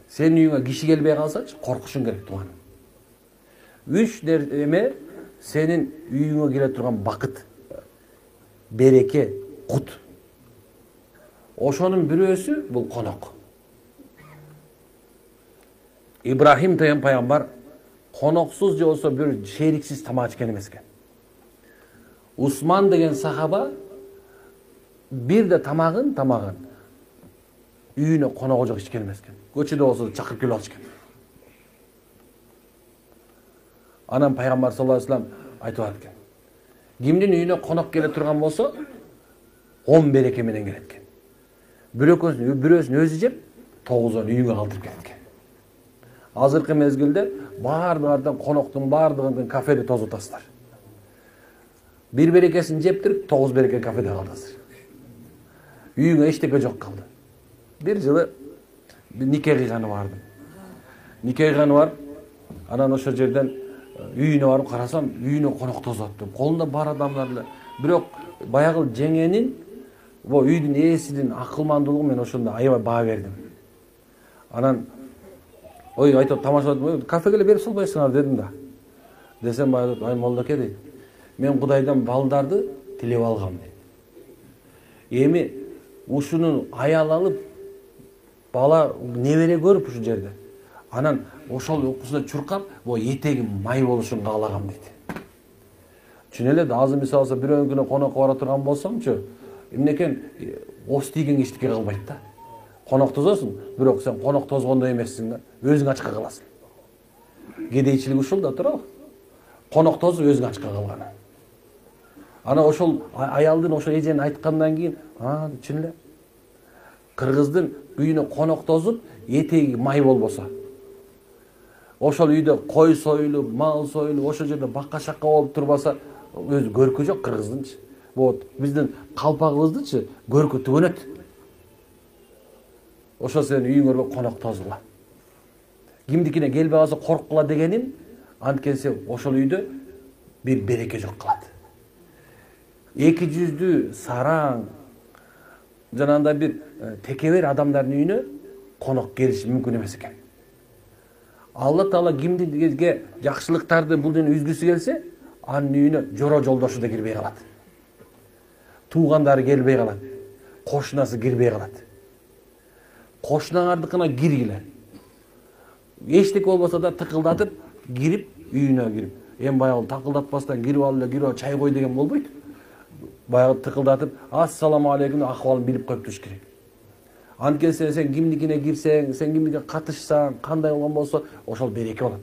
Senin үйüңө kişi gelbey kalsачы, korkuşun керек туганым. 3 эме senin үйүңө келе турган бакыт, береке, кут. Ошонун бирөөсү бул конок. Ибрахим деген пайгамбар коноксуз же болсо бир шериксиз тамак ичкен эмес экен. Усман деген сахаба бир да тамагын үйүнө коногу жок ичкен эмес экен. Көчөдө болсо чакырып келип алышкан. Анан пайгамбар саллаллаху алейхи вассалам айтып атат экен. Кимдин үйүнө конок келе турган болсо 10 береке менен келет экен. Бирөөсүн өзү жеп, 9-ун үйүнгө калтырып келет экен. Азыркы мезгилде баардыгынан коноктун баардыгын кафеде тозуп атасыздар. Bir берекесин жептирип, 9 береке кафеде калдыңыздар. Үйүңө эчтеке жок калды. Bir жылы нике кыйганы бардым. Нике кыйганы бар. Анан ошол жерден үйүнө барып карасам, үйүнө конок тозуп аттым. Колунда бар адамдар эле. Бирок баягы жеңенин, бу үйдүн ээсинин акылмандуулугу мен ошондо аябай баа бердим. Анан айтып тамашалап, кафеге берип салбайсыңар дедим да. Десем ай молдоке дейт. Мен Кудайдан балдарды тилеп алгам дейт. Эми ушуну аял алып, бала небере көрүп ушу жерде. Анан ошол укусуна чуркап, бу этегим май болушун каалагам дейт. Чын эле азыр мисалы бирөөнүн күнү конокко бара турган болсомчу, эмнекен ос тийген эчтеке калбайт да. Конок тозосуң, бирок сен конок тозгондой эмессиң да, өзүң ачка каласың. Кедейчилик ушул да туурабы? Конок тозуп өзүң ачка калган. Ана ошол аялдын ошол эженин айткандан кийин, чын эле кыргыздын үйүнө конок тозуп, этеги май болбосо, ошол үйдө кой союлуп, мал союлуп, ошол жерде бакка-шакка болуп турбаса, өзү көркү жок кыргыздынчы. Вот биздин калпагыбыздычы көркү түгөнөт. Ошо сенин үйүңөргө конок тозула. Кимдикине келбей калса корккула дегеним, анткенсе ошол үйдө бир береке жок калат. Эки жүздүү сараң, жанагындай бир текебер адамдардын үйүнө конок келиши мүмкүн эмес экен. Алла Таала кимдиге жакшылыктарды бул дүйнө үзгүсү келсе, анын үйүнө жоро жолдошу да кирбей калат. Туугандары келбей калат. Кошунасы кирбей калат. Кошунаңардыкына киргиле. Эчтеке болбосо да тыкылдатып кирип, үйүнө кирип. Эми баягы такылдатпастан кирип ал эле, кирип чай кой деген болбойт. Баягы тыкылдатып, ассаламу алейкум деп акыбалын билип коюп туруш керек. Анткенсе сен кимдикине кирсең, сен кимдикине катышсаң, кандай болгон болсо, ошол береке болот.